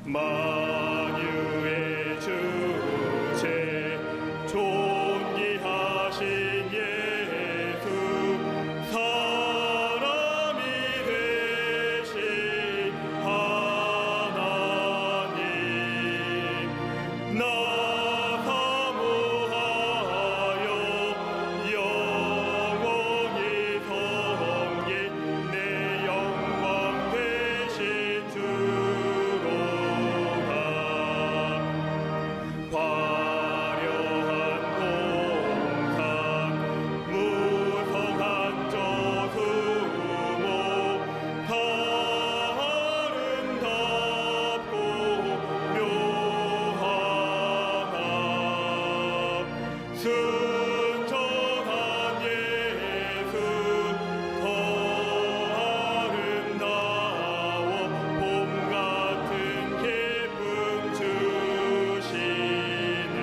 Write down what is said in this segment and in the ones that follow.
만유의 주제 존귀하신 예수 사람이 되신 하나님 나 사모하여 영원히 섬길 내 영광 되신 주로다. 화려한 동산 무성한 저수목 다 아름답고 묘하다. 순전한 예수 더 아름다워 봄 같은 기쁨 주시네.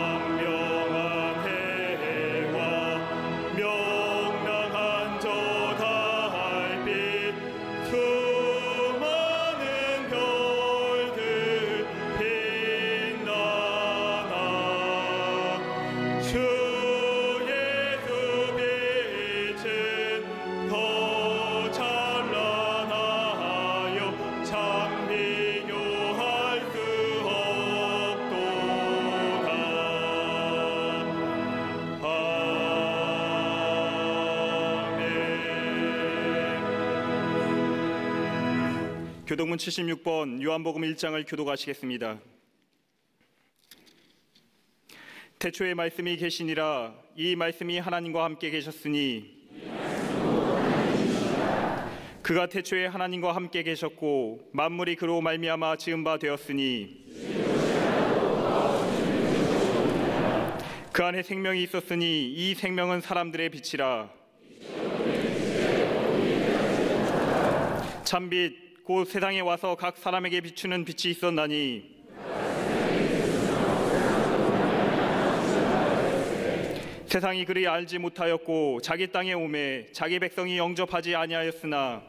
광명한 해와 명랑한 저 달빛 수많은 별들 빛나나 주 예수 빛은 더 찬란하여 참 비교할 수 없도다. 아멘. 교독문 76번 요한복음 1장을 교독하시겠습니다. 태초에 말씀이 계시니라. 이 말씀이 하나님과 함께 계셨으니 그가 태초에 하나님과 함께 계셨고 만물이 그로 말미암아 지은 바 되었으니 그 안에 생명이 있었으니 이 생명은 사람들의 빛이라. 참빛 곧 세상에 와서 각 사람에게 비추는 빛이 있었나니 세상이 그리 알지 못하였고 자기 땅에 오매 자기 백성이 영접하지 아니하였으나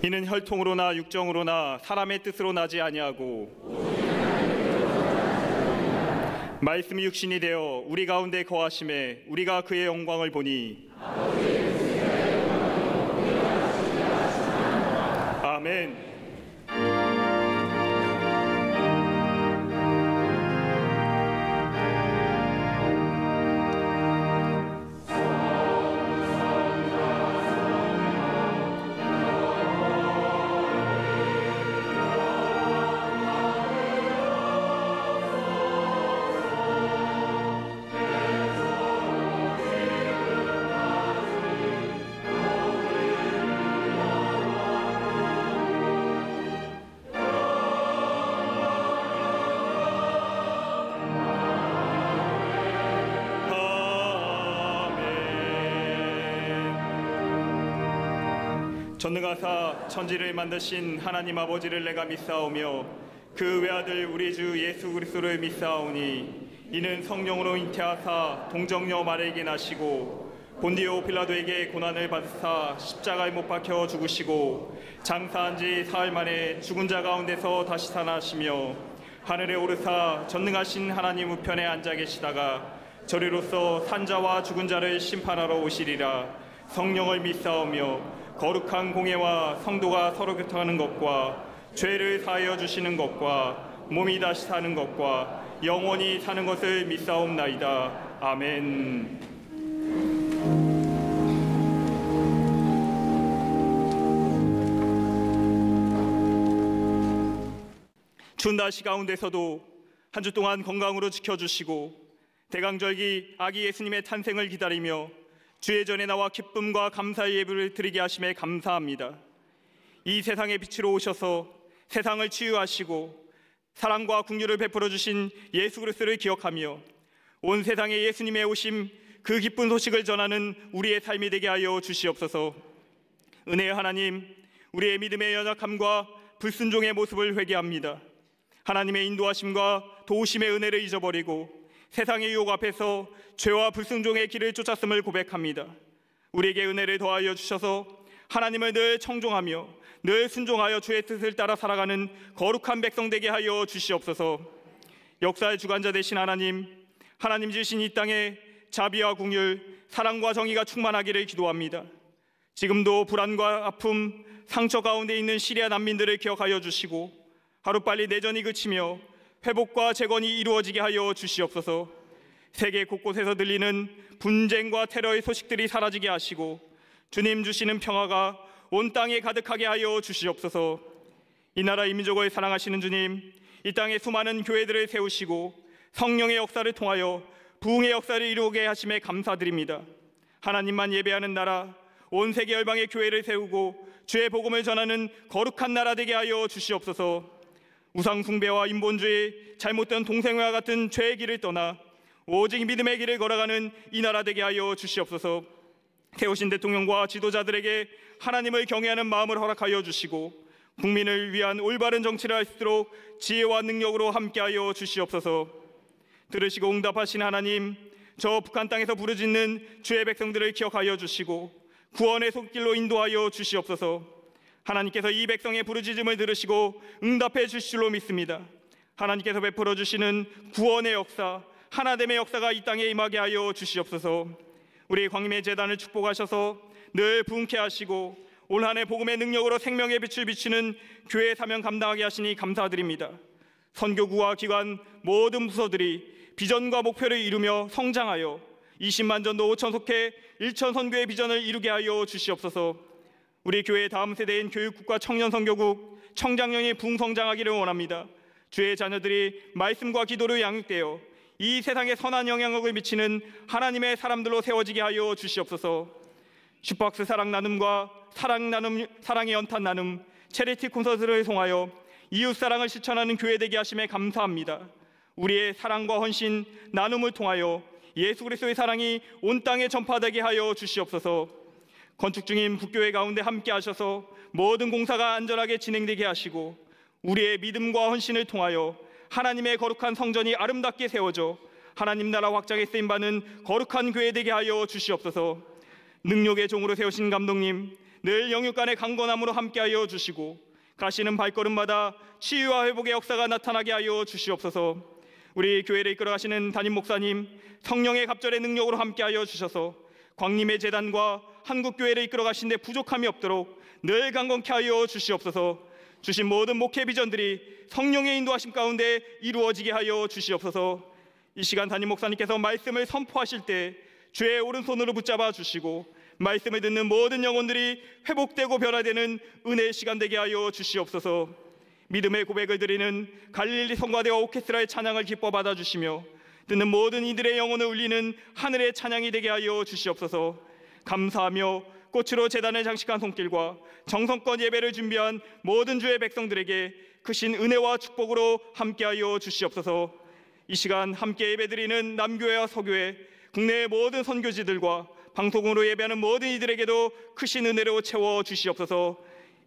이는 혈통으로나 육정으로나 사람의 뜻으로 나지 아니하고 말씀이 육신이 되어 우리 가운데 거하심에 우리가 그의 영광을 보니 아멘. 전능하사 천지를 만드신 하나님 아버지를 내가 믿사오며 그 외아들 우리 주 예수 그리스도를 믿사오니 이는 성령으로 잉태하사 동정녀 마리에게 나시고 본디오 빌라도에게 고난을 받으사 십자가에 못 박혀 죽으시고 장사한 지 사흘 만에 죽은 자 가운데서 다시 살아나시며 하늘에 오르사 전능하신 하나님 우편에 앉아 계시다가 저리로서 산자와 죽은 자를 심판하러 오시리라. 성령을 믿사오며 거룩한 공예와 성도가 서로 교통하는 것과 죄를 사하여 주시는 것과 몸이 다시 사는 것과 영원히 사는 것을 믿사옵나이다. 아멘. 추운 날씨 가운데서도 한 주 동안 건강으로 지켜주시고 대강절기 아기 예수님의 탄생을 기다리며 주의 전에 나와 기쁨과 감사의 예배를 드리게 하심에 감사합니다. 이 세상의 빛으로 오셔서 세상을 치유하시고 사랑과 긍휼을 베풀어 주신 예수 그리스도를 기억하며 온 세상에 예수님의 오심 그 기쁜 소식을 전하는 우리의 삶이 되게 하여 주시옵소서. 은혜의 하나님, 우리의 믿음의 연약함과 불순종의 모습을 회개합니다. 하나님의 인도하심과 도우심의 은혜를 잊어버리고 세상의 유혹 앞에서 죄와 불순종의 길을 쫓았음을 고백합니다. 우리에게 은혜를 더하여 주셔서 하나님을 늘 청종하며 늘 순종하여 주의 뜻을 따라 살아가는 거룩한 백성 되게 하여 주시옵소서. 역사의 주관자 되신 하나님, 하나님 주신 이 땅에 자비와 긍휼, 사랑과 정의가 충만하기를 기도합니다. 지금도 불안과 아픔, 상처 가운데 있는 시리아 난민들을 기억하여 주시고 하루빨리 내전이 그치며 회복과 재건이 이루어지게 하여 주시옵소서. 세계 곳곳에서 들리는 분쟁과 테러의 소식들이 사라지게 하시고 주님 주시는 평화가 온 땅에 가득하게 하여 주시옵소서. 이 나라 이 민족을 사랑하시는 주님, 이 땅에 수많은 교회들을 세우시고 성령의 역사를 통하여 부흥의 역사를 이루게 하심에 감사드립니다. 하나님만 예배하는 나라, 온 세계 열방의 교회를 세우고 주의 복음을 전하는 거룩한 나라 되게 하여 주시옵소서. 우상 숭배와 인본주의, 잘못된 동생회와 같은 죄의 길을 떠나 오직 믿음의 길을 걸어가는 이 나라 되게 하여 주시옵소서. 세우신 대통령과 지도자들에게 하나님을 경외하는 마음을 허락하여 주시고 국민을 위한 올바른 정치를 할 수 있도록 지혜와 능력으로 함께하여 주시옵소서. 들으시고 응답하신 하나님, 저 북한 땅에서 부르짖는 주의 백성들을 기억하여 주시고 구원의 손길로 인도하여 주시옵소서. 하나님께서 이 백성의 부르짖음을 들으시고 응답해 주실 줄로 믿습니다. 하나님께서 베풀어 주시는 구원의 역사, 하나됨의 역사가 이 땅에 임하게 하여 주시옵소서. 우리 광림의 재단을 축복하셔서 늘 부흥케 하시고 올 한 해 복음의 능력으로 생명의 빛을 비추는 교회 사명 감당하게 하시니 감사드립니다. 선교구와 기관 모든 부서들이 비전과 목표를 이루며 성장하여 20만 전도 5천 속해 1천 선교의 비전을 이루게 하여 주시옵소서. 우리 교회의 다음 세대인 교육국과 청년선교국, 청장년이 부흥성장하기를 원합니다. 주의 자녀들이 말씀과 기도로 양육되어 이 세상에 선한 영향력을 미치는 하나님의 사람들로 세워지게 하여 주시옵소서. 슈퍼박스 사랑 나눔과 사랑의 연탄 나눔, 체리티 콘서트를 통하여 이웃 사랑을 실천하는 교회 되게 하심에 감사합니다. 우리의 사랑과 헌신, 나눔을 통하여 예수 그리스도의 사랑이 온 땅에 전파되게 하여 주시옵소서. 건축 중인 북교회 가운데 함께 하셔서 모든 공사가 안전하게 진행되게 하시고 우리의 믿음과 헌신을 통하여 하나님의 거룩한 성전이 아름답게 세워져 하나님 나라 확장에 쓰임받는 거룩한 교회 되게 하여 주시옵소서. 능력의 종으로 세우신 감독님, 늘 영육간의 강건함으로 함께하여 주시고 가시는 발걸음마다 치유와 회복의 역사가 나타나게 하여 주시옵소서. 우리 교회를 이끌어가시는 담임 목사님, 성령의 갑절의 능력으로 함께하여 주셔서 광림의 재단과 한국교회를 이끌어가신 데 부족함이 없도록 늘 강건케 하여 주시옵소서. 주신 모든 목회 비전들이 성령의 인도하심 가운데 이루어지게 하여 주시옵소서. 이 시간 담임 목사님께서 말씀을 선포하실 때 주의 오른손으로 붙잡아 주시고 말씀을 듣는 모든 영혼들이 회복되고 변화되는 은혜의 시간 되게 하여 주시옵소서. 믿음의 고백을 드리는 갈릴리 성가대와 오케스트라의 찬양을 기뻐 받아주시며 듣는 모든 이들의 영혼을 울리는 하늘의 찬양이 되게 하여 주시옵소서. 감사하며 꽃으로 제단을 장식한 손길과 정성껏 예배를 준비한 모든 주의 백성들에게 크신 은혜와 축복으로 함께하여 주시옵소서. 이 시간 함께 예배드리는 남교회와 서교회, 국내의 모든 선교지들과 방송으로 예배하는 모든 이들에게도 크신 은혜로 채워 주시옵소서.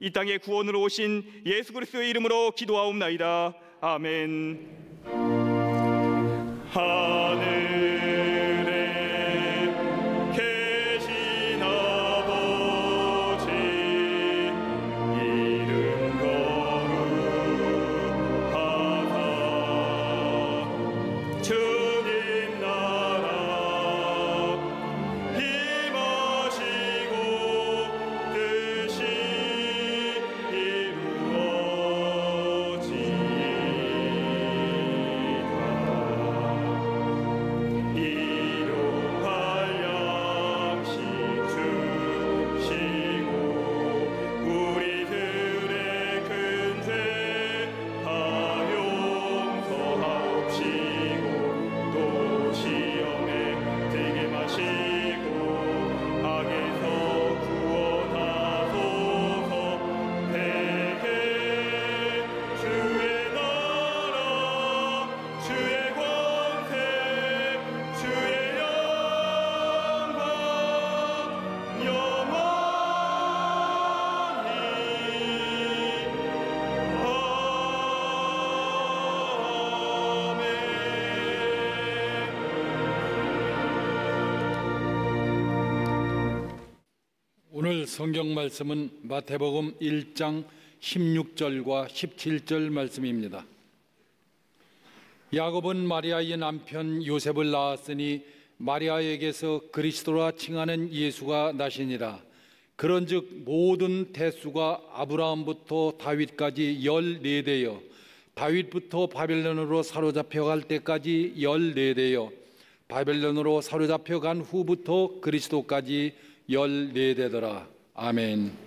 이 땅에 구원으로 오신 예수 그리스도의 이름으로 기도하옵나이다. 아멘. 하늘에 계신 아버지, 이름 거룩하사 주님 나라 임하시고 뜻이 이루어지이다. 읽을 성경 말씀은 마태복음 1장 16절과 17절 말씀입니다. 야곱은 마리아의 남편 요셉을 낳았으니 마리아에게서 그리스도라 칭하는 예수가 나시니라. 그런즉 모든 대수가 아브라함부터 다윗까지 14대여 다윗부터 바벨론으로 사로잡혀갈 때까지 14대여 바벨론으로 사로잡혀간 후부터 그리스도까지 14대더라. 아멘.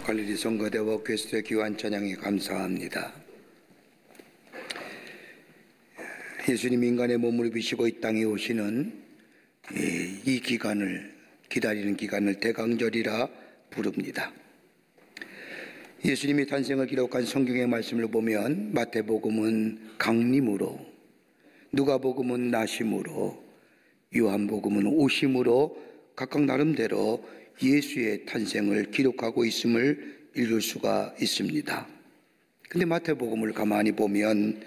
갈릴리 성가대와 그리스도의 귀한 찬양에 감사합니다. 예수님 인간의 몸을 입으시고 이 땅에 오시는 이 기간을 기다리는 기간을 대강절이라 부릅니다. 예수님이 탄생을 기록한 성경의 말씀을 보면 마태복음은 강림으로, 누가복음은 나심으로, 요한복음은 오심으로 각각 나름대로 예수의 탄생을 기록하고 있음을 읽을 수가 있습니다. 근데 마태복음을 가만히 보면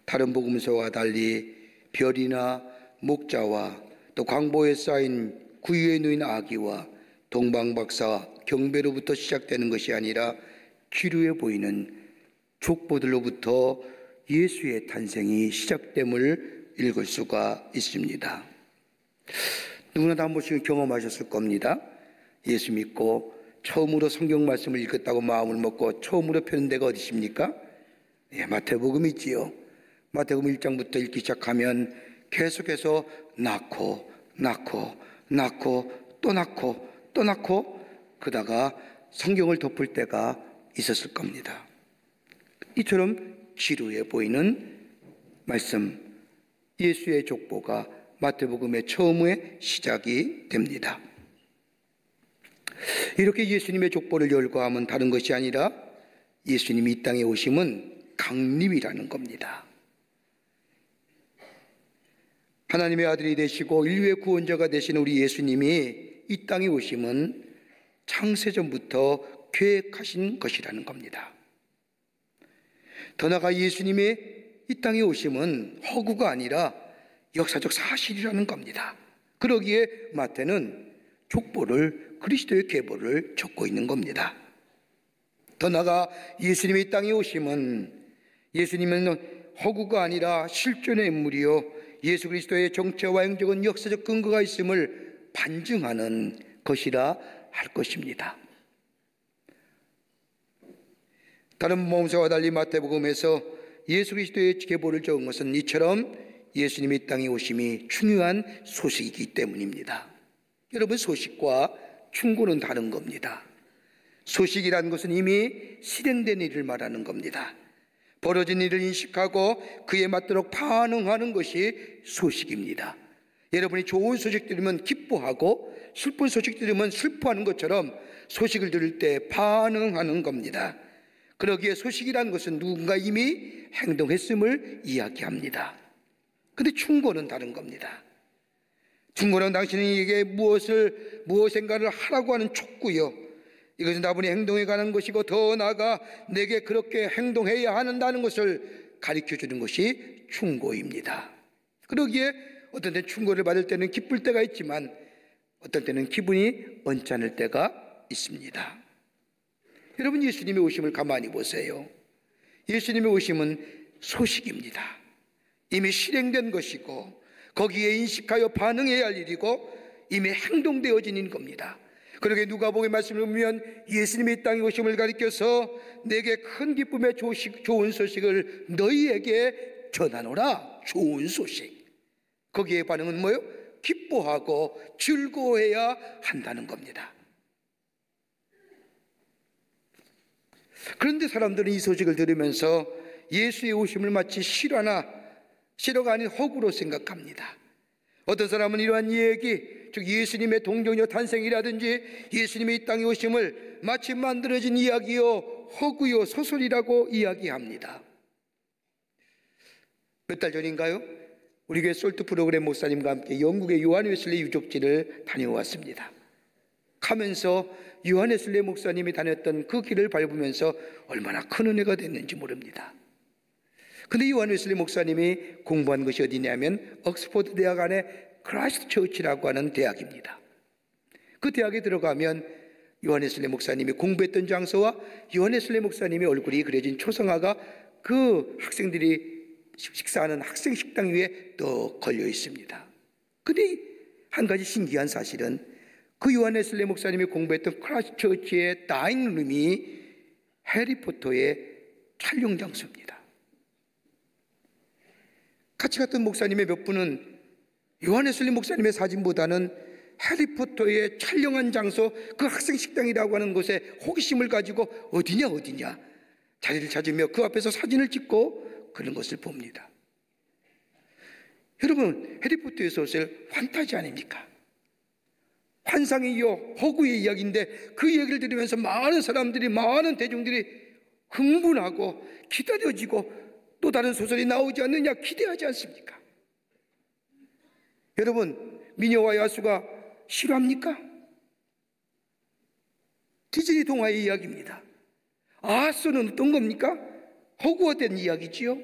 다른 복음서와 달리 별이나 목자와 또 광보에 쌓인 구유에 누인 아기와 동방박사 경배로부터 시작되는 것이 아니라 기루에 보이는 족보들로부터 예수의 탄생이 시작됨을 읽을 수가 있습니다. 누구나 다 한 번씩은 경험하셨을 겁니다. 예수 믿고 처음으로 성경 말씀을 읽었다고 마음을 먹고 처음으로 펴는 데가 어디 있습니까? 마태복음이지요. 마태복음 1장부터 읽기 시작하면 계속해서 낳고 또 낳고 그러다가 성경을 덮을 때가 있었을 겁니다. 이처럼 지루해 보이는 말씀, 예수의 족보가 마태복음의 처음의 시작이 됩니다. 이렇게 예수님의 족보를 열거하면 다른 것이 아니라 예수님이 이 땅에 오심은 강림이라는 겁니다. 하나님의 아들이 되시고 인류의 구원자가 되신 우리 예수님이 이 땅에 오심은 창세전부터 계획하신 것이라는 겁니다. 더 나아가 예수님의 이 땅에 오심은 허구가 아니라 역사적 사실이라는 겁니다. 그러기에 마태는 족보를, 그리스도의 계보를 적고 있는 겁니다. 더 나아가 예수님이 이 땅에 오심은, 예수님은 허구가 아니라 실존의 인물이요 예수 그리스도의 정체와 행적은 역사적 근거가 있음을 반증하는 것이라 할 것입니다. 다른 복음서와 달리 마태복음에서 예수 그리스도의 계보를 적은 것은 이처럼 예수님이 이 땅에 오심이 중요한 소식이기 때문입니다. 여러분, 소식과 충고는 다른 겁니다. 소식이라는 것은 이미 실행된 일을 말하는 겁니다. 벌어진 일을 인식하고 그에 맞도록 반응하는 것이 소식입니다. 여러분이 좋은 소식 들으면 기뻐하고 슬픈 소식 들으면 슬퍼하는 것처럼 소식을 들을 때 반응하는 겁니다. 그러기에 소식이라는 것은 누군가 이미 행동했음을 이야기합니다. 그런데 충고는 다른 겁니다. 충고는 당신에게 무엇인가를 하라고 하는 촉구요, 이것은 다분히 행동에 관한 것이고 더 나아가 내게 그렇게 행동해야 한다는 것을 가르쳐주는 것이 충고입니다. 그러기에 어떤 때는 충고를 받을 때는 기쁠 때가 있지만 어떤 때는 기분이 언짢을 때가 있습니다. 여러분, 예수님의 오심을 가만히 보세요. 예수님의 오심은 소식입니다. 이미 실행된 것이고 거기에 인식하여 반응해야 할 일이고 이미 행동되어진 겁니다. 그러게 누가복음의 말씀을 보면 예수님이 이 땅에 오심을 가리켜서 내게 큰 기쁨의 좋은 소식을 너희에게 전하노라. 좋은 소식. 거기에 반응은 뭐예요? 기뻐하고 즐거워해야 한다는 겁니다. 그런데 사람들은 이 소식을 들으면서 예수의 오심을 마치 실화가 아닌 허구로 생각합니다. 어떤 사람은 이러한 얘기, 즉 예수님의 동정녀 탄생이라든지 예수님이 이 땅에 오심을 마치 만들어진 이야기요, 허구요, 소설이라고 이야기합니다. 몇 달 전인가요? 우리 교회 솔트 프로그램 목사님과 함께 영국의 요한 웨슬리 유적지를 다녀왔습니다. 가면서 요한 웨슬리 목사님이 다녔던 그 길을 밟으면서 얼마나 큰 은혜가 됐는지 모릅니다. 근데 요한 웨슬리 목사님이 공부한 것이 어디냐면 옥스퍼드 대학 안에 크라이스트 처치라고 하는 대학입니다. 그 대학에 들어가면 요한 웨슬리 목사님이 공부했던 장소와 요한 웨슬리 목사님의 얼굴이 그려진 초상화가 그 학생들이 식사하는 학생 식당 위에 또 걸려 있습니다. 근데 한 가지 신기한 사실은 그 요한 웨슬리 목사님이 공부했던 크라이스트 처치의 다이닝룸이 해리포터의 촬영 장소입니다. 같이 갔던 목사님의 몇 분은 요한 웨슬리 목사님의 사진보다는 해리포터의 촬영한 장소, 그 학생 식당이라고 하는 곳에 호기심을 가지고 어디냐 자리를 찾으며 그 앞에서 사진을 찍고 그런 것을 봅니다. 여러분, 해리포터의 소설 판타지 아닙니까? 환상이요, 허구의 이야기인데 그 얘기를 들으면서 많은 대중들이 흥분하고 기다려지고 또 다른 소설이 나오지 않느냐 기대하지 않습니까? 여러분, 미녀와 야수가 실화입니까? 디즈니 동화의 이야기입니다. 아하스는 어떤 겁니까? 허구화된 이야기지요.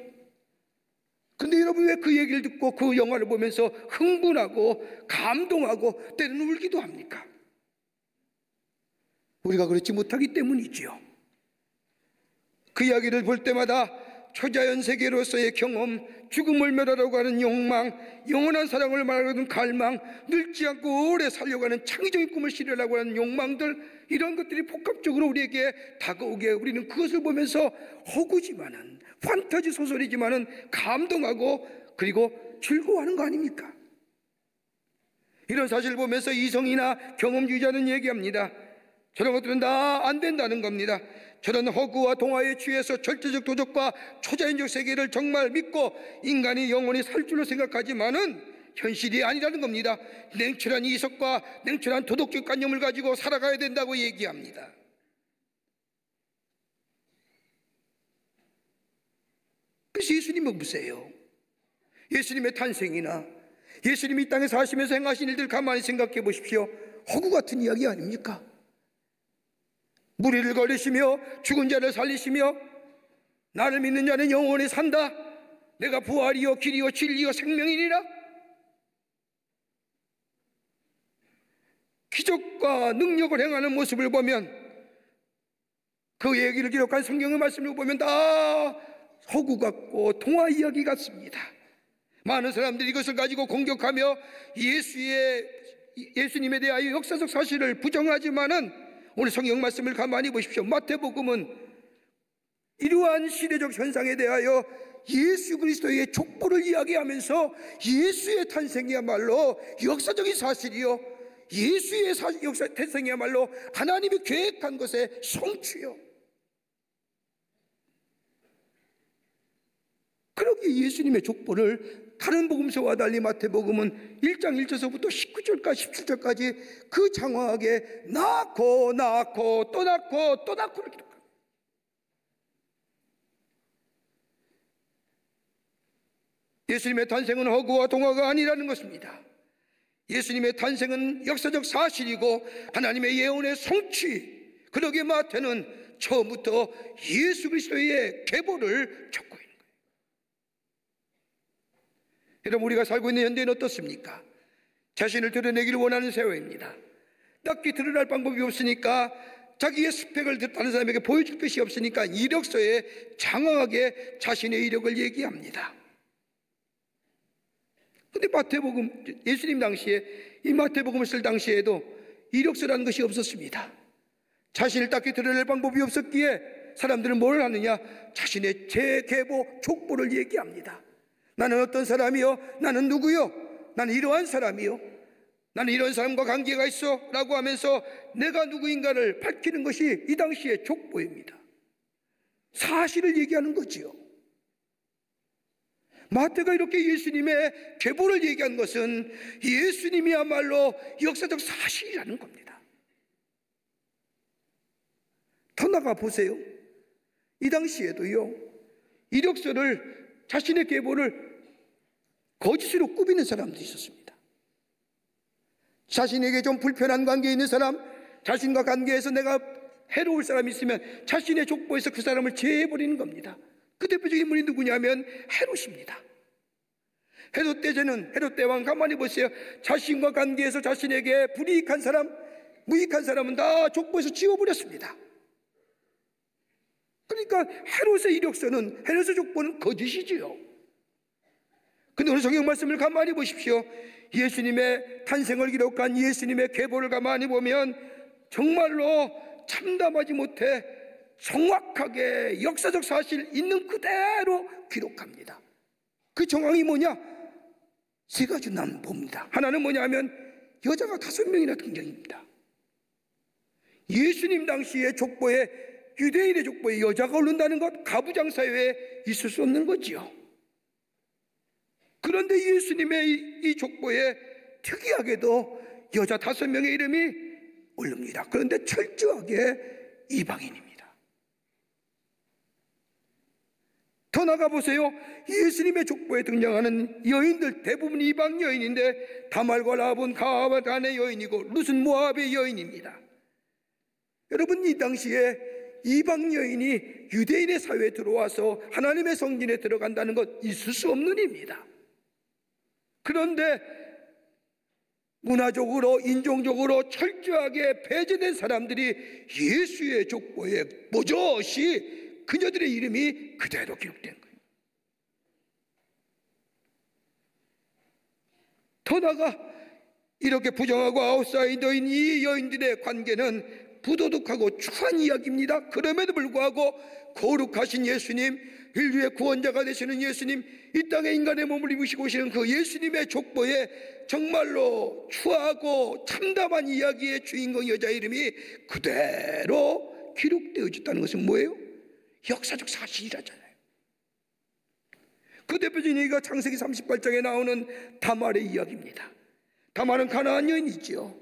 근데 여러분, 왜 그 얘기를 듣고 그 영화를 보면서 흥분하고 감동하고 때로는 울기도 합니까? 우리가 그렇지 못하기 때문이지요. 그 이야기를 볼 때마다 초자연 세계로서의 경험, 죽음을 멸하려고 하는 욕망, 영원한 사랑을 말하는 갈망, 늙지 않고 오래 살려고 하는 창의적인 꿈을 실현하려고 하는 욕망들, 이런 것들이 복합적으로 우리에게 다가오게 우리는 그것을 보면서 허구지만은, 판타지 소설이지만은 감동하고 그리고 즐거워하는 거 아닙니까? 이런 사실을 보면서 이성이나 경험주의자는 얘기합니다. 저런 것들은 다 안 된다는 겁니다. 저런 허구와 동화에 취해서 절대적 도덕과 초자연적 세계를 정말 믿고 인간이 영원히 살 줄로 생각하지만은 현실이 아니라는 겁니다. 냉철한 이성과 냉철한 도덕적 관념을 가지고 살아가야 된다고 얘기합니다. 그래서 예수님은 보세요. 예수님의 탄생이나 예수님이 이 땅에 사시면서 행하신 일들 가만히 생각해 보십시오. 허구 같은 이야기 아닙니까? 무리를 거리시며 죽은 자를 살리시며 나를 믿는 자는 영원히 산다. 내가 부활이요 길이요 진리요 생명이니라. 기적과 능력을 행하는 모습을 보면, 그 얘기를 기록한 성경의 말씀을 보면 다 허구 같고 동화 이야기 같습니다. 많은 사람들이 이것을 가지고 공격하며 예수님에 대하여 역사적 사실을 부정하지만은, 오늘 성경 말씀을 가만히 보십시오. 마태복음은 이러한 시대적 현상에 대하여 예수 그리스도의 족보를 이야기하면서 예수의 탄생이야말로 역사적인 사실이요, 예수의 역사 탄생이야말로 하나님이 계획한 것의 성취요. 그러기에 예수님의 족보를 다른 복음서와 달리 마태복음은 1장 1절서부터 19절까지 17절까지 그 장황하게 낳고 또 낳고를 기록합니다. 예수님의 탄생은 허구와 동화가 아니라는 것입니다. 예수님의 탄생은 역사적 사실이고 하나님의 예언의 성취. 그러기에 마태는 처음부터 예수 그리스도의 계보를 적고 있는 거예요. 여러분, 우리가 살고 있는 현대는 어떻습니까? 자신을 드러내기를 원하는 세월입니다. 딱히 드러날 방법이 없으니까, 자기의 스펙을 다른 사람에게 보여줄 것이 없으니까 이력서에 장황하게 자신의 이력을 얘기합니다. 근데 마태복음, 예수님 당시에, 이 마태복음을 쓸 당시에도 이력서라는 것이 없었습니다. 자신을 딱히 드러낼 방법이 없었기에 사람들은 뭘 하느냐? 자신의 재계보, 족보를 얘기합니다. 나는 어떤 사람이요? 나는 누구요? 나는 이러한 사람이요, 나는 이런 사람과 관계가 있어 라고 하면서 내가 누구인가를 밝히는 것이 이 당시의 족보입니다. 사실을 얘기하는 거지요. 마태가 이렇게 예수님의 계보를 얘기한 것은 예수님이야말로 역사적 사실이라는 겁니다. 더 나가 보세요. 이 당시에도요, 이력서를, 자신의 계보를 거짓으로 꾸미는 사람도 있었습니다. 자신에게 좀 불편한 관계에 있는 사람, 자신과 관계에서 내가 해로울 사람이 있으면 자신의 족보에서 그 사람을 제해버리는 겁니다. 그 대표적인 인물이 누구냐면 헤롯입니다. 헤롯 때제는, 헤롯 대왕 가만히 보세요. 자신과 관계에서 자신에게 불이익한 사람, 무익한 사람은 다 족보에서 지워버렸습니다. 그러니까 헤롯의 이력서는, 헤롯의 족보는 거짓이지요. 근데 오늘 성경 말씀을 가만히 보십시오. 예수님의 탄생을 기록한 예수님의 계보를 가만히 보면 정말로 참담하지 못해 정확하게 역사적 사실 있는 그대로 기록합니다. 그 정황이 뭐냐? 세 가지 난 봅니다. 하나는 뭐냐 하면 여자가 5명이나 등장입니다. 예수님 당시의 족보에, 유대인의 족보에 여자가 오른다는 것, 가부장사회에 있을 수 없는 거지요. 그런데 예수님의 이 족보에 특이하게도 여자 5명의 이름이 오릅니다. 그런데 철저하게 이방인입니다. 더 나가 보세요. 예수님의 족보에 등장하는 여인들 대부분 이방 여인인데, 다말과 라합은 가나안의 여인이고 룻은 모압의 여인입니다. 여러분, 이 당시에 이방 여인이 유대인의 사회에 들어와서 하나님의 성전에 들어간다는 것 있을 수 없는 일입니다. 그런데 문화적으로, 인종적으로 철저하게 배제된 사람들이 예수의 족보에 버젓이 그녀들의 이름이 그대로 기록된 거예요. 더 나아가 이렇게 부정하고 아웃사이더인 이 여인들의 관계는 부도덕하고 추한 이야기입니다. 그럼에도 불구하고 거룩하신 예수님, 인류의 구원자가 되시는 예수님, 이 땅에 인간의 몸을 입으시고 오시는 그 예수님의 족보에 정말로 추하고 참담한 이야기의 주인공 여자 이름이 그대로 기록되어졌다는 것은 뭐예요? 역사적 사실이라잖아요. 그 대표적인 얘기가 창세기 38장에 나오는 다말의 이야기입니다. 다말은 가나안 여인이지요.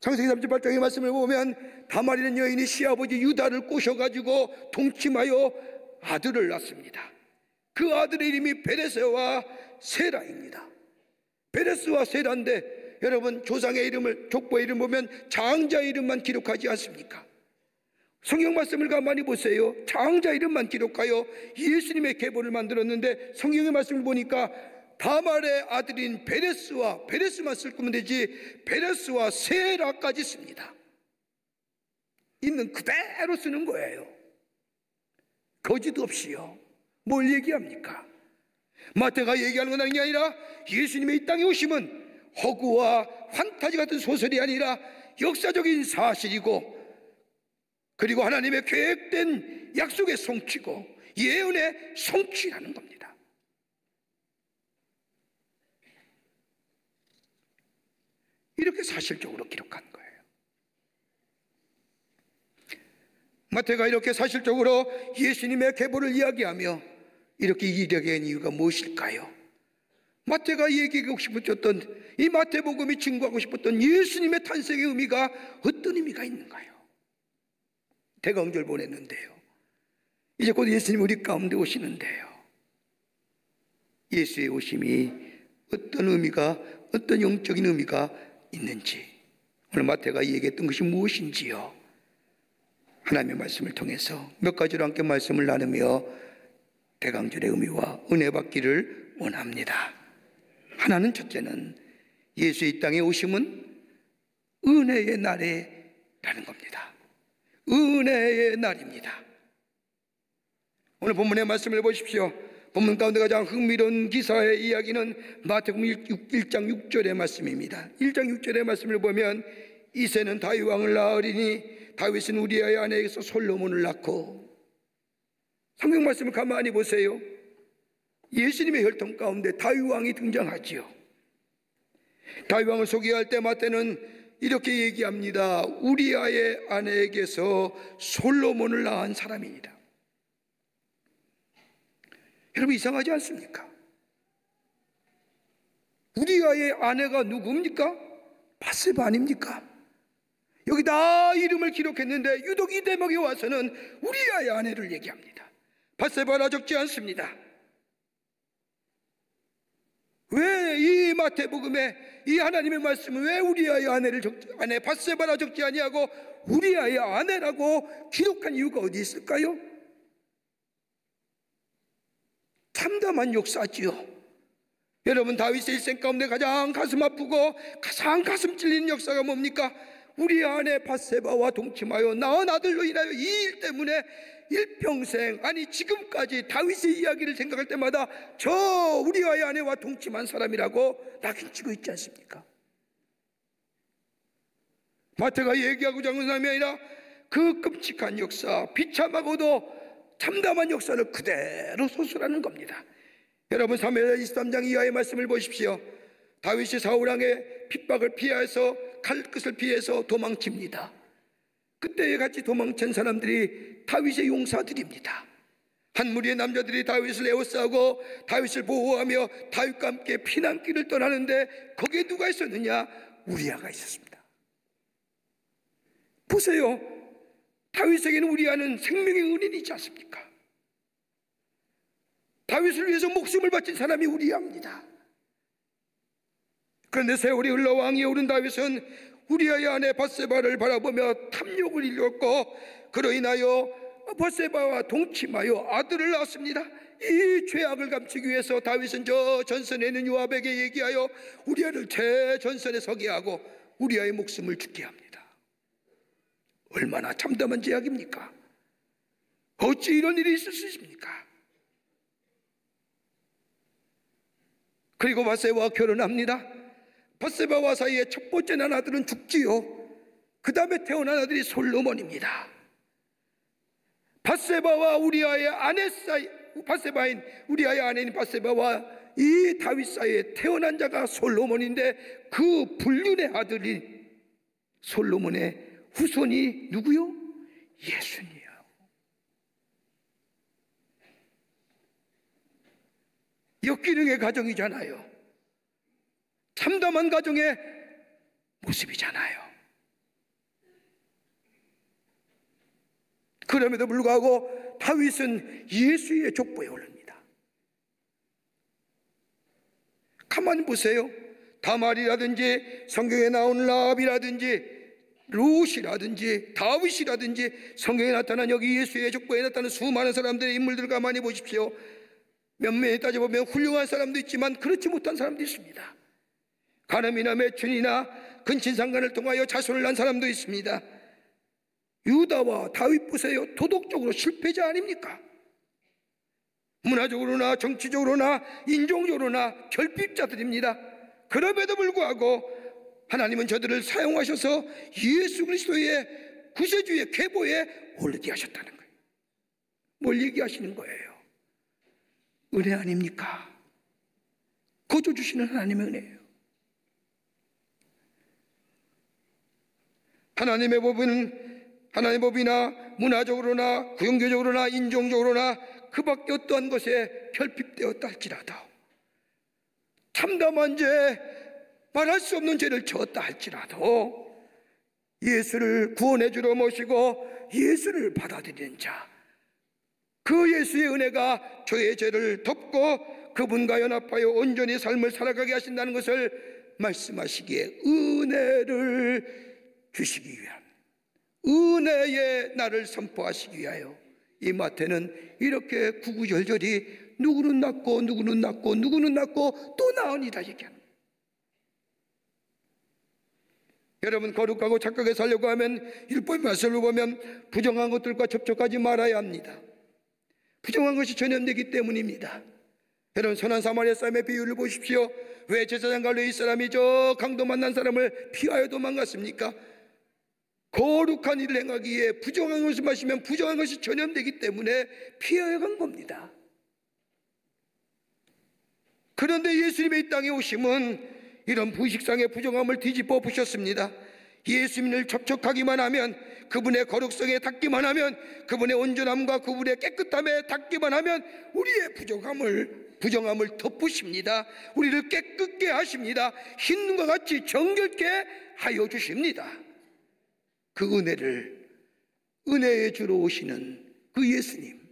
창세기 38장의 말씀을 보면 다말이라는 여인이 시아버지 유다를 꼬셔가지고 동침하여 아들을 낳습니다. 그 아들의 이름이 베레스와 세라입니다. 베레스와 세라인데, 여러분 조상의 이름을, 족보의 이름 보면 장자 이름만 기록하지 않습니까? 성경 말씀을 가만히 보세요. 장자 이름만 기록하여 예수님의 계보를 만들었는데, 성경의 말씀을 보니까 다말의 아들인 베레스만 쓸 거면 되지 베레스와 세라까지 씁니다. 있는 그대로 쓰는 거예요. 거짓 없이요. 뭘 얘기합니까? 마태가 얘기하는 건 아닌 게 아니라 예수님의 이 땅에 오심은 허구와 판타지 같은 소설이 아니라 역사적인 사실이고, 그리고 하나님의 계획된 약속의 성취고 예언의 성취라는 겁니다. 이렇게 사실적으로 기록한 거예요. 마태가 이렇게 사실적으로 예수님의 계보를 이야기하며 이렇게 이야기한 이유가 무엇일까요? 마태가 얘기하고 싶었던, 이 마태복음이 증거하고 싶었던 예수님의 탄생의 의미가 어떤 의미가 있는가요? 대강절 보냈는데요, 이제 곧 예수님 우리 가운데 오시는데요, 예수의 오심이 어떤 의미가, 어떤 영적인 의미가 있는지, 오늘 마태가 얘기했던 것이 무엇인지요, 하나님의 말씀을 통해서 몇 가지로 함께 말씀을 나누며 대강절의 의미와 은혜 받기를 원합니다. 하나는, 첫째는 예수의 이 땅에 오심은 은혜의 날에라는 겁니다. 은혜의 날입니다. 오늘 본문의 말씀을 보십시오. 본문 가운데 가장 흥미로운 기사의 이야기는 마태복음 1장 6절의 말씀입니다. 1장 6절의 말씀을 보면 이새는 다윗 왕을 낳으리니 다윗은 우리아의 아내에게서 솔로몬을 낳고, 성경 말씀을 가만히 보세요. 예수님의 혈통 가운데 다윗 왕이 등장하지요. 다윗 왕을 소개할 때 마태는 이렇게 얘기합니다. 우리아의 아내에게서 솔로몬을 낳은 사람입니다. 여러분, 이상하지 않습니까? 우리아의 아내가 누굽니까? 밧세바 아닙니까? 여기 다 이름을 기록했는데 유독 이 대목에 와서는 우리아의 아내를 얘기합니다. 밧세바라 적지 않습니다. 왜 이 마태복음에 이 하나님의 말씀은 왜 우리아의 아내 밧세바라 적지 아니하고 우리아의 아내라고 기록한 이유가 어디 있을까요? 참담한 역사지요. 여러분, 다윗의 일생 가운데 가장 가슴 아프고 가장 가슴 찔리는 역사가 뭡니까? 우리 아내 밧세바와 동침하여 낳은 아들로 인하여 이 일 때문에 일평생, 아니 지금까지 다윗의 이야기를 생각할 때마다 저 우리아의 아내와 동침한 사람이라고 낙인치고 있지 않습니까? 마태가 얘기하고자 하는 사람이 아니라 그 끔찍한 역사, 비참하고도 참담한 역사를 그대로 소설하는 겁니다. 여러분, 사무엘 23장 이하의 말씀을 보십시오. 다윗이 사울왕의 핍박을 피해서 칼끝을 피해서 도망칩니다. 그때 같이 도망친 사람들이 다윗의 용사들입니다. 한 무리의 남자들이 다윗을 에워싸고 다윗을 보호하며 다윗과 함께 피난길을 떠나는데 거기에 누가 있었느냐? 우리아가 있었습니다. 보세요, 다윗에게는 우리아는 생명의 은인이지 않습니까? 다윗을 위해서 목숨을 바친 사람이 우리아입니다. 그런데 세월이 흘러 왕위에 오른 다윗은 우리아의 아내 밧세바를 바라보며 탐욕을 일었고 그로 인하여 밧세바와 동침하여 아들을 낳았습니다. 이 죄악을 감추기 위해서 다윗은 저 전선에 있는 요압에게 얘기하여 우리아를 대전선에 서게 하고 우리아의 목숨을 죽게 합니다. 얼마나 참담한 죄악입니까? 어찌 이런 일이 있을 수 있습니까? 그리고 밧세바와 결혼합니다. 밧세바와 사이에 첫 번째 난 아들은 죽지요. 그 다음에 태어난 아들이 솔로몬입니다. 밧세바와 우리아의 아내 사이, 밧세바인 우리아의 아내인 밧세바와 이 다윗 사이에 태어난 자가 솔로몬인데 그 불륜의 아들인 솔로몬의 후손이 누구요? 예수님이요. 역기능의 가정이잖아요. 참담한 가정의 모습이잖아요. 그럼에도 불구하고 다윗은 예수의 족보에 오릅니다. 가만히 보세요. 다말이라든지 성경에 나온 라합이라든지 룻이라든지 다윗이라든지 성경에 나타난 여기 예수의 족보에 나타난 수많은 사람들의 인물들을 가만히 보십시오. 면면에 따져보면 훌륭한 사람도 있지만 그렇지 못한 사람도 있습니다. 간음이나 매춘이나 근친상간을 통하여 자손을 낳은 사람도 있습니다. 유다와 다윗 보세요. 도덕적으로 실패자 아닙니까? 문화적으로나 정치적으로나 인종적으로나 결핍자들입니다. 그럼에도 불구하고 하나님은 저들을 사용하셔서 예수 그리스도의 구세주의 계보에 오르게 하셨다는 거예요. 뭘 얘기하시는 거예요? 은혜 아닙니까? 거저 주시는 하나님의 은혜예요. 하나님의 법이나 문화적으로나 구형교적으로나 인종적으로나 그 밖에 어떠한 것에 결핍되었다 할지라도, 참담한 죄, 말할 수 없는 죄를 졌다 할지라도 예수를 구원해 주러 모시고 예수를 받아들이는 자, 그 예수의 은혜가 저의 죄를 덮고 그분과 연합하여 온전히 삶을 살아가게 하신다는 것을 말씀하시기에 은혜를 주시기 위한, 은혜의 날을 선포하시기 위하여 이 마태는 이렇게 구구절절히 누구는 낳고 누구는 낳고 누구는 낳고 또 낳으니라 얘기합니다. 여러분, 거룩하고 착하게 살려고 하면 율법의 말씀을 보면 부정한 것들과 접촉하지 말아야 합니다. 부정한 것이 전염되기 때문입니다. 여러분, 선한 사마리아 사람의 비유를 보십시오. 왜 제사장 갈로의 이 사람이 저 강도 만난 사람을 피하여 도망갔습니까? 거룩한 일을 행하기에 부정한 것을 마시면 부정한 것이 전염되기 때문에 피하여 간 겁니다. 그런데 예수님의 이 땅에 오심은 이런 부식상의 부정함을 뒤집어 보셨습니다. 예수님을 접촉하기만 하면, 그분의 거룩성에 닿기만 하면, 그분의 온전함과 그분의 깨끗함에 닿기만 하면 우리의 부정함을 덮으십니다. 우리를 깨끗게 하십니다. 흰눈과 같이 정결케 하여 주십니다. 그 은혜를, 은혜의 주로 오시는 그 예수님,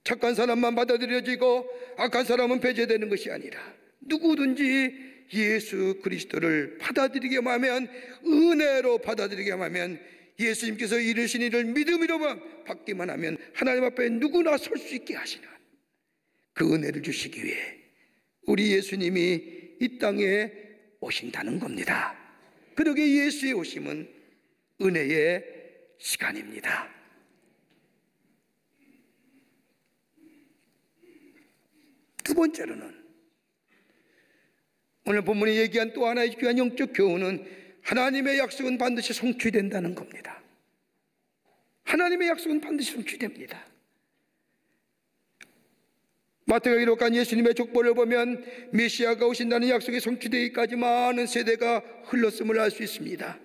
착한 사람만 받아들여지고 악한 사람은 배제되는 것이 아니라 누구든지 예수 그리스도를 받아들이게만 하면, 은혜로 받아들이게만 하면, 예수님께서 이르신 일을 믿음으로 받기만 하면 하나님 앞에 누구나 설 수 있게 하시는 그 은혜를 주시기 위해 우리 예수님이 이 땅에 오신다는 겁니다. 그러게 예수의 오심은 은혜의 시간입니다. 두 번째로는, 오늘 본문이 얘기한 또 하나의 귀한 영적 교훈은 하나님의 약속은 반드시 성취된다는 겁니다. 하나님의 약속은 반드시 성취됩니다. 마태가 기록한 예수님의 족보를 보면 메시아가 오신다는 약속이 성취되기까지 많은 세대가 흘렀음을 알 수 있습니다.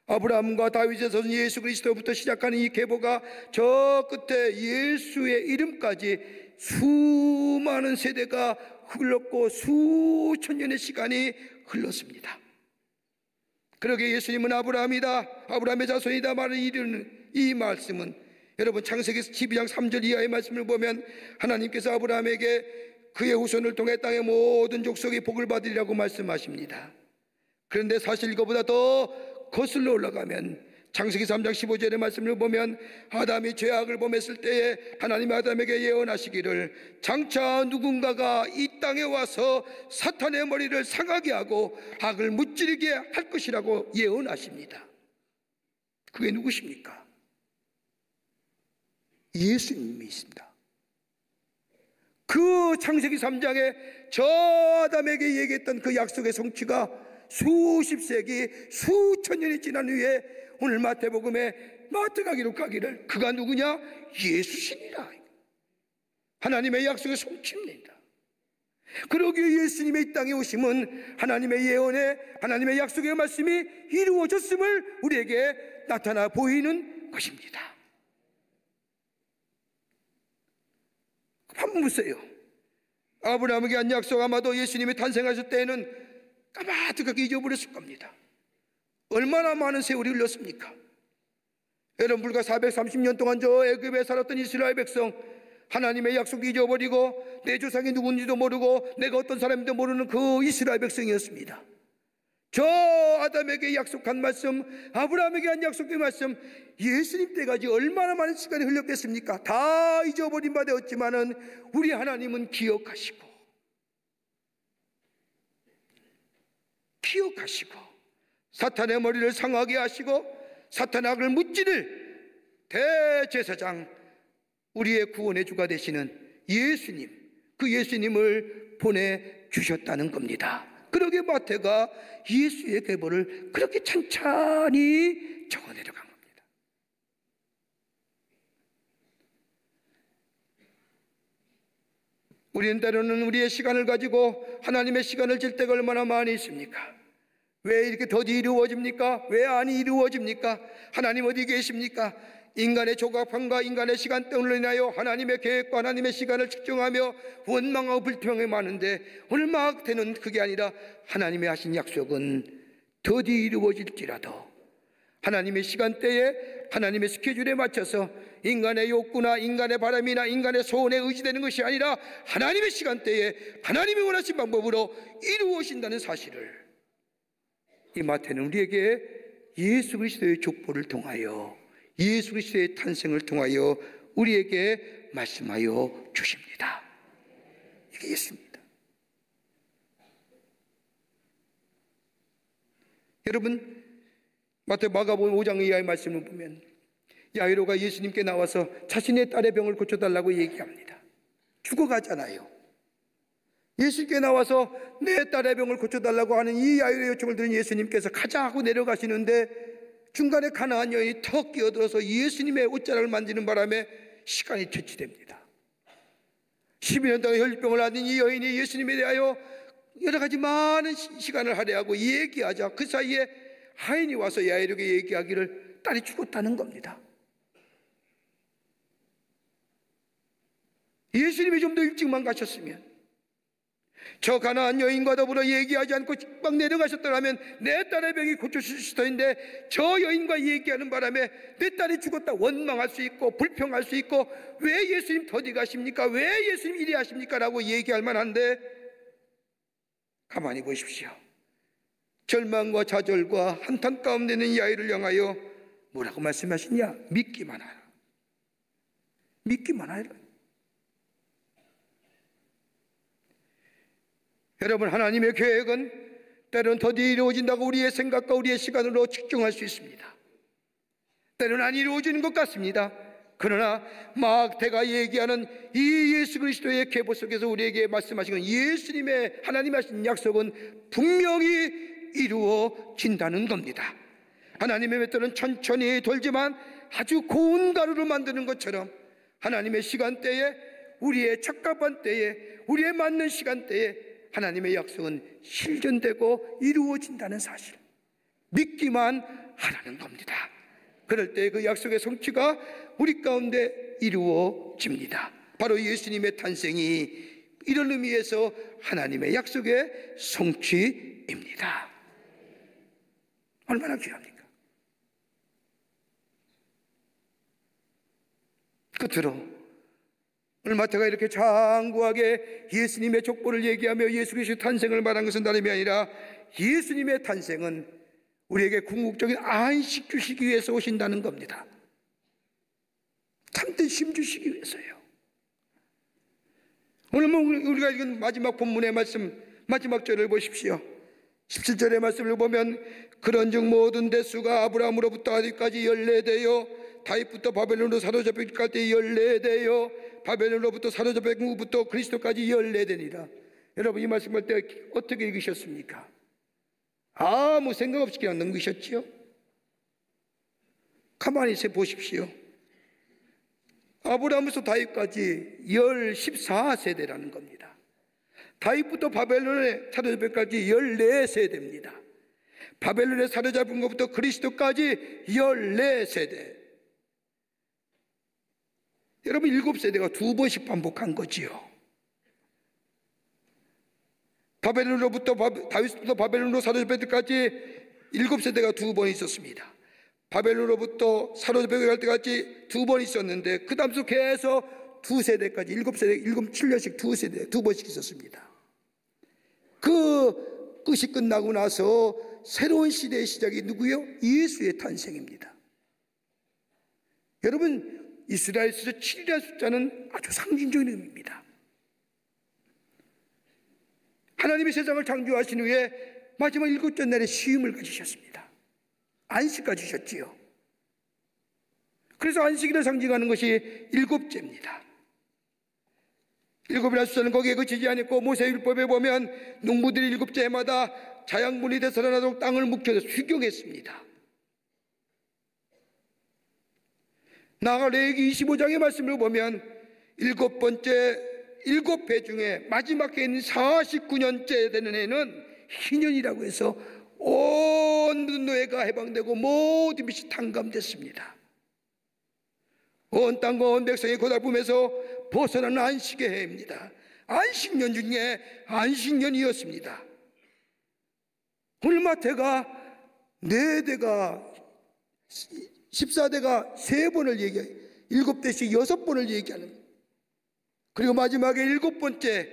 아브라함과 다윗에서는 예수 그리스도부터 시작하는 이 계보가 저 끝에 예수의 이름까지 수많은 세대가 흘렀고 수천 년의 시간이 흘렀습니다. 그러게 예수님은 아브라함이다, 아브라함의 자손이다 말을 이르는 이 말씀은, 여러분, 창세기 12장 3절 이하의 말씀을 보면 하나님께서 아브라함에게 그의 후손을 통해 땅의 모든 족속이 복을 받으리라고 말씀하십니다. 그런데 사실 이거보다 더 거슬러 올라가면 창세기 3장 15절의 말씀을 보면 아담이 죄악을 범했을 때에 하나님이 아담에게 예언하시기를 장차 누군가가 이 땅에 와서 사탄의 머리를 상하게 하고 악을 무찌르게 할 것이라고 예언하십니다. 그게 누구십니까? 예수님이 있습니다. 그 창세기 3장에 저 아담에게 얘기했던 그 약속의 성취가 수십 세기, 수천 년이 지난 후에 오늘 마태복음에 마태가 기록하기를 그가 누구냐? 예수시니라. 하나님의 약속의 성취입니다. 그러기에 예수님의 이 땅에 오심은 하나님의 예언에, 하나님의 약속의 말씀이 이루어졌음을 우리에게 나타나 보이는 것입니다. 한번 보세요. 아브라함에게 한 약속, 아마도 예수님이 탄생하실 때에는 까마득하게 잊어버렸을 겁니다. 얼마나 많은 세월이 흘렀습니까? 여러분, 불과 430년 동안 저 애굽에 살았던 이스라엘 백성, 하나님의 약속 잊어버리고 내 조상이 누군지도 모르고 내가 어떤 사람인지도 모르는 그 이스라엘 백성이었습니다. 저 아담에게 약속한 말씀, 아브라함에게 한 약속의 말씀, 예수님 때까지 얼마나 많은 시간이 흘렸겠습니까? 다 잊어버린 바 되었지만은 우리 하나님은 기억하시고 사탄의 머리를 상하게 하시고 사탄의 악을 무찌를 대제사장, 우리의 구원의 주가 되시는 예수님, 그 예수님을 보내주셨다는 겁니다. 그러게 마태가 예수의 계보를 그렇게 찬찬히 적어내려간 겁니다. 우리는 때로는 우리의 시간을 가지고 하나님의 시간을 질 때가 얼마나 많이 있습니까? 왜 이렇게 더디 이루어집니까? 왜 안 이루어집니까? 하나님 어디 계십니까? 인간의 조각함과 인간의 시간대로 인하여 하나님의 계획과 하나님의 시간을 측정하며 원망하고 불평이 많은데, 오늘 마태는 그게 아니라 하나님의 하신 약속은 더디 이루어질지라도 하나님의 시간대에 하나님의 스케줄에 맞춰서 인간의 욕구나 인간의 바람이나 인간의 소원에 의지되는 것이 아니라 하나님의 시간대에 하나님이 원하신 방법으로 이루어진다는 사실을 이 마태는 우리에게 예수 그리스도의 족보를 통하여, 예수 그리스도의 탄생을 통하여 우리에게 말씀하여 주십니다. 이게 예수입니다. 여러분, 마태 마가복음 5장 이하의 말씀을 보면 야이로가 예수님께 나와서 자신의 딸의 병을 고쳐달라고 얘기합니다. 죽어가잖아요. 예수님께 나와서 내 딸의 병을 고쳐달라고 하는 이 야이로의 요청을 들은 예수님께서 가자 하고 내려가시는데 중간에 가나안 여인이 턱 끼어들어서 예수님의 옷자락을 만지는 바람에 시간이 퇴치됩니다. 12년 동안 혈병을 앓은 이 여인이 예수님에 대하여 여러 가지 많은 시간을 할애하고 얘기하자 그 사이에 하인이 와서 야이로에게 얘기하기를 딸이 죽었다는 겁니다. 예수님이 좀 더 일찍만 가셨으면, 저 가나안 여인과 더불어 얘기하지 않고 막 내려가셨더라면 내 딸의 병이 고쳐질 수도 있는데, 저 여인과 얘기하는 바람에 내 딸이 죽었다 원망할 수 있고 불평할 수 있고, 왜 예수님 더디 가십니까? 왜 예수님 이리 하십니까? 라고 얘기할 만한데, 가만히 보십시오. 절망과 좌절과 한탄 가운데 있는 이 아이를 향하여 뭐라고 말씀하시냐? 믿기만 하라. 믿기만 하라. 여러분, 하나님의 계획은 때로는 더디 이루어진다고 우리의 생각과 우리의 시간으로 측정할 수 있습니다. 때로는 안 이루어지는 것 같습니다. 그러나 마태가 얘기하는 이 예수 그리스도의 계보 속에서 우리에게 말씀하신 예수님의 하나님 하신 약속은 분명히 이루어진다는 겁니다. 하나님의 맷돌은 천천히 돌지만 아주 고운 가루를 만드는 것처럼 하나님의 시간대에, 우리의 적합한 때에, 우리의 맞는 시간대에 하나님의 약속은 실현되고 이루어진다는 사실, 믿기만 하라는 겁니다. 그럴 때 그 약속의 성취가 우리 가운데 이루어집니다. 바로 예수님의 탄생이 이런 의미에서 하나님의 약속의 성취입니다. 얼마나 귀합니까? 끝으로 오늘 마태가 이렇게 장구하게 예수님의 족보를 얘기하며 예수 그리스도의 탄생을 말한 것은 다름이 아니라 예수님의 탄생은 우리에게 궁극적인 안식 주시기 위해서 오신다는 겁니다. 참된 쉼 주시기 위해서요. 오늘 우리가 읽은 마지막 본문의 말씀, 마지막 절을 보십시오. 17절의 말씀을 보면 그런즉 모든 대수가 아브라함으로부터 아디까지 연례되어 다윗부터 바벨론으로 사로잡힐까지 연례되어 바벨론으로부터 사로잡힌 후부터 그리스도까지 연례되니라. 여러분, 이 말씀할 때 어떻게 읽으셨습니까? 아무 생각 없이 그냥 넘기셨지요? 가만히 보십시오. 아브라함부터 다윗까지 14세대라는 겁니다. 다윗부터 바벨론에 사로잡힐까지 14세대입니다. 바벨론에 사로잡은 것부터 그리스도까지 14세대. 여러분, 7세대가 2번씩 반복한 거지요. 다윗부터 바벨론으로 사로잡힐 때까지 7세대가 2번 있었습니다. 바벨론으로부터 사로잡혀 갈 때까지 2번 있었는데, 그 다음 계속 2세대까지 7세대, 7년씩 2세대 2번씩 있었습니다. 그 끝이 끝나고 나서 새로운 시대의 시작이 누구요? 예수의 탄생입니다. 여러분, 이스라엘에서 7이라는 숫자는 아주 상징적인 의미입니다. 하나님이 세상을 창조하신 후에 마지막 7째 날에 쉼을 가지셨습니다. 안식 가지셨지요. 그래서 안식일을 상징하는 것이 7제입니다. 7이라는 숫자는 거기에 그치지 않았고, 모세율법에 보면 농부들이 7제마다 자양분이 되살아나도록 땅을 묵혀서 수경했습니다. 나아가 레위기 25장의 말씀을 보면 7배 중에 마지막 해인 49년째 되는 해는 희년이라고 해서 온 노예가 해방되고 모든 빛이 탕감됐습니다. 온 땅과 온 백성이 고달픔에서 벗어나는 안식의 해입니다. 안식년 중에 안식년이었습니다. 오늘 마태가 4대가 14대가 3번을 얘기해요. 7대씩 6번을 얘기하는, 그리고 마지막에 7번째,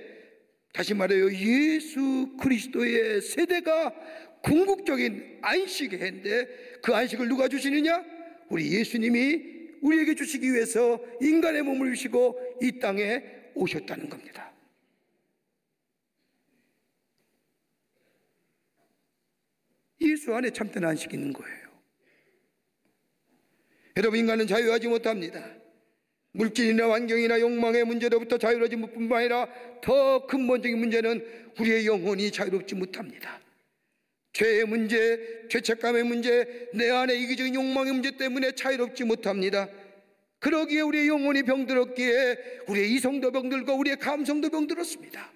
다시 말해요, 예수 그리스도의 세대가 궁극적인 안식의 해인데, 그 안식을 누가 주시느냐? 우리 예수님이 우리에게 주시기 위해서 인간의 몸을 입으시고 이 땅에 오셨다는 겁니다. 예수 안에 참된 안식이 있는 거예요. 여러분, 인간은 자유하지 못합니다. 물질이나 환경이나 욕망의 문제로부터 자유로워진 것뿐만 아니라 더 근본적인 문제는 우리의 영혼이 자유롭지 못합니다. 죄의 문제, 죄책감의 문제, 내 안의 이기적인 욕망의 문제 때문에 자유롭지 못합니다. 그러기에 우리의 영혼이 병들었기에 우리의 이성도 병들고 우리의 감성도 병들었습니다.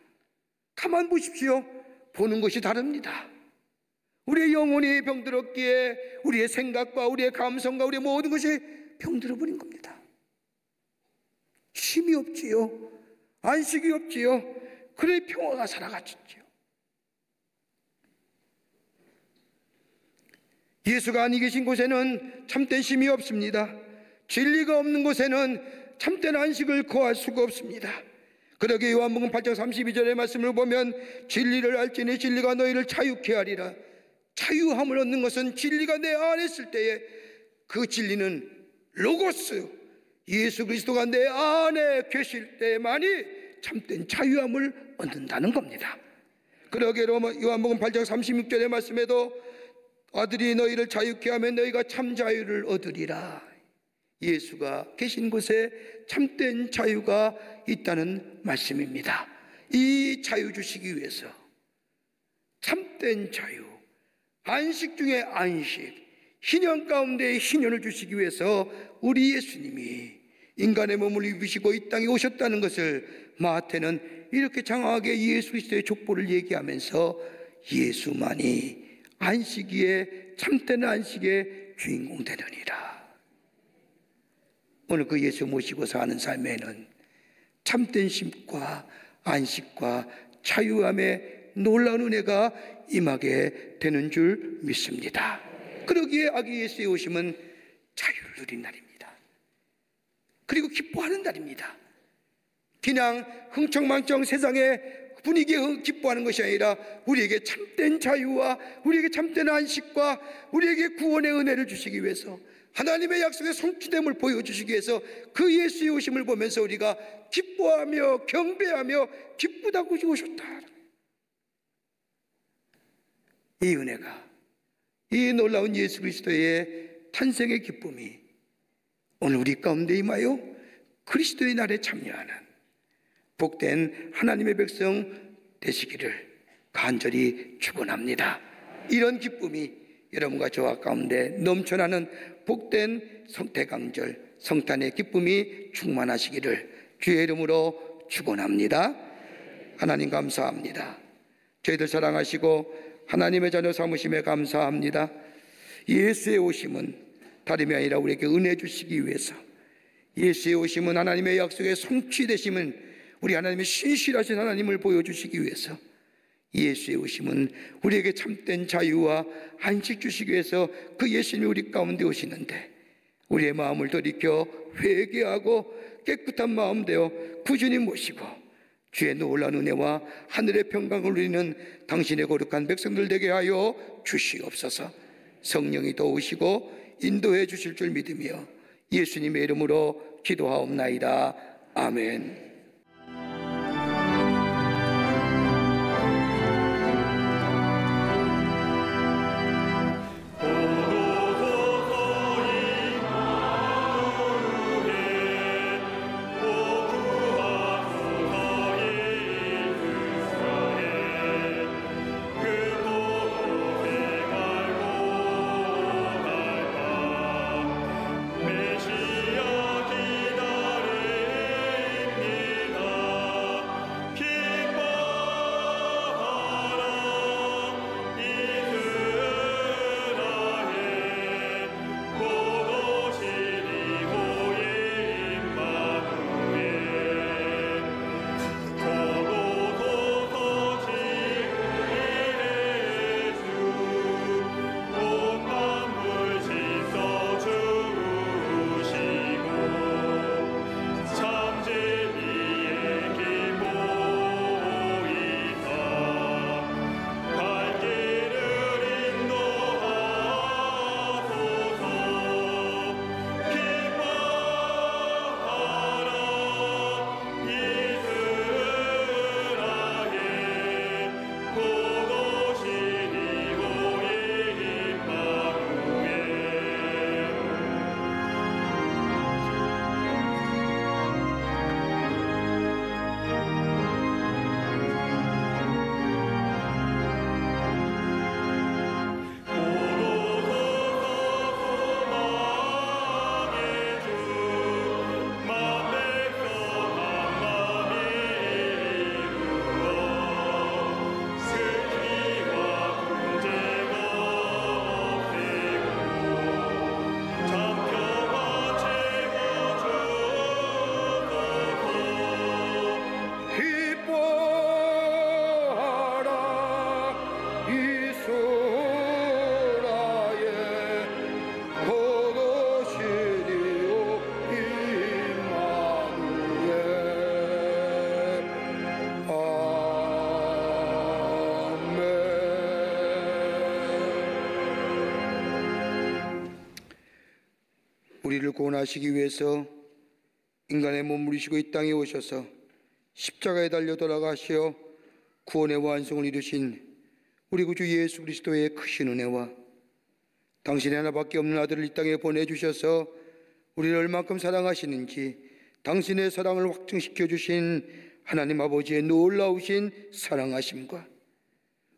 가만 보십시오. 보는 것이 다릅니다. 우리의 영혼이 병들었기에 우리의 생각과 우리의 감성과 우리의 모든 것이 병들어버린 겁니다. 쉼이 없지요. 안식이 없지요. 그래 평화가 살아갔지요. 예수가 아니 계신 곳에는 참된 쉼이 없습니다. 진리가 없는 곳에는 참된 안식을 거할 수가 없습니다. 그러기에 요한복음 8장 32절의 말씀을 보면 진리를 알지니 진리가 너희를 자유케 하리라. 자유함을 얻는 것은 진리가 내 안에 있을 때에, 그 진리는 로고스, 예수 그리스도가 내 안에 계실 때만이 참된 자유함을 얻는다는 겁니다. 그러기에 요한복음 8장 36절의 말씀에도 아들이 너희를 자유케 하면 너희가 참 자유를 얻으리라. 예수가 계신 곳에 참된 자유가 있다는 말씀입니다. 이 자유 주시기 위해서, 참된 자유, 안식 중에 안식, 희년 가운데 희년을 주시기 위해서 우리 예수님이 인간의 몸을 입으시고 이 땅에 오셨다는 것을 마태는 이렇게 장황하게 예수 그리스도의 족보를 얘기하면서 예수만이 안식기에 참된 안식의 주인공 되느니라. 오늘 그 예수 모시고 사는 삶에는 참된 쉼과 안식과 자유함의 놀라운 은혜가 임하게 되는 줄 믿습니다. 그러기에 아기 예수의 오심은 자유를 누린 날입니다. 그리고 기뻐하는 날입니다. 그냥 흥청망청 세상의 분위기에 기뻐하는 것이 아니라 우리에게 참된 자유와 우리에게 참된 안식과 우리에게 구원의 은혜를 주시기 위해서, 하나님의 약속의 성취됨을 보여주시기 위해서 그 예수의 오심을 보면서 우리가 기뻐하며 경배하며 기쁘다고 오셨다. 이 은혜가, 이 놀라운 예수 그리스도의 탄생의 기쁨이 오늘 우리 가운데 임하여 그리스도의 날에 참여하는 복된 하나님의 백성 되시기를 간절히 축원합니다. 이런 기쁨이 여러분과 저와 가운데 넘쳐나는 복된 대강절 성탄의 기쁨이 충만하시기를 주의 이름으로 축원합니다. 하나님 감사합니다. 저희들 사랑하시고 하나님의 자녀 삼으심에 감사합니다. 예수의 오심은 다름이 아니라 우리에게 은혜 주시기 위해서, 예수의 오심은 하나님의 약속의 성취되심은 우리 하나님의 신실하신 하나님을 보여주시기 위해서, 예수의 오심은 우리에게 참된 자유와 안식 주시기 위해서 그 예수님이 우리 가운데 오시는데, 우리의 마음을 돌이켜 회개하고 깨끗한 마음 되어 구주님 모시고 주의 놀라운 은혜와 하늘의 평강을 누리는 당신의 거룩한 백성들 되게 하여 주시옵소서. 성령이 도우시고 인도해 주실 줄 믿으며 예수님의 이름으로 기도하옵나이다. 아멘. 우리를 구원하시기 위해서 인간의 몸을 입으시고 이 땅에 오셔서 십자가에 달려 돌아가시어 구원의 완성을 이루신 우리 구주 예수 그리스도의 크신 은혜와 당신의 하나밖에 없는 아들을 이 땅에 보내주셔서 우리를 얼만큼 사랑하시는지 당신의 사랑을 확증시켜 주신 하나님 아버지의 놀라우신 사랑하심과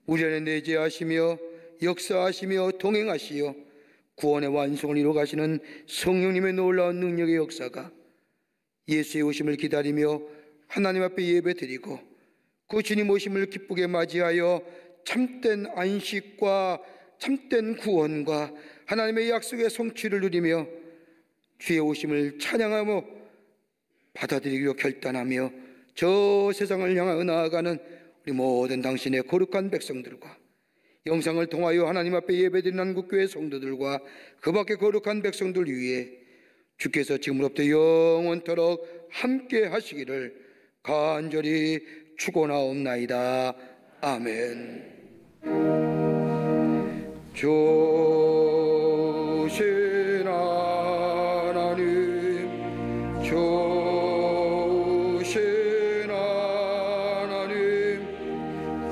우리 안에 내재하시며 역사하시며 동행하시어 구원의 완성을 이루어 가시는 성령님의 놀라운 능력의 역사가 예수의 오심을 기다리며 하나님 앞에 예배드리고 그 주님 오심을 기쁘게 맞이하여 참된 안식과 참된 구원과 하나님의 약속의 성취를 누리며 주의 오심을 찬양하며 받아들이기로 결단하며 저 세상을 향하여 나아가는 우리 모든 당신의 거룩한 백성들과 영상을 통하여 하나님 앞에 예배드리는 한국교회 성도들과 그 밖의 거룩한 백성들 위해 주께서 지금부터 영원토록 함께 하시기를 간절히 축원하옵나이다. 아멘. 조신 하나님, 조신 하나님,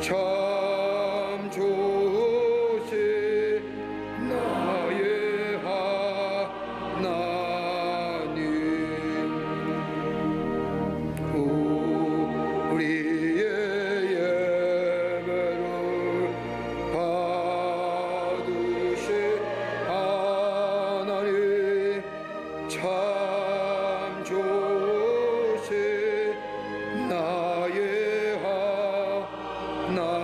참 조신 나의 하나님. 우리의 예배를 받으신 하나님, 참 좋으신 나의 하나님.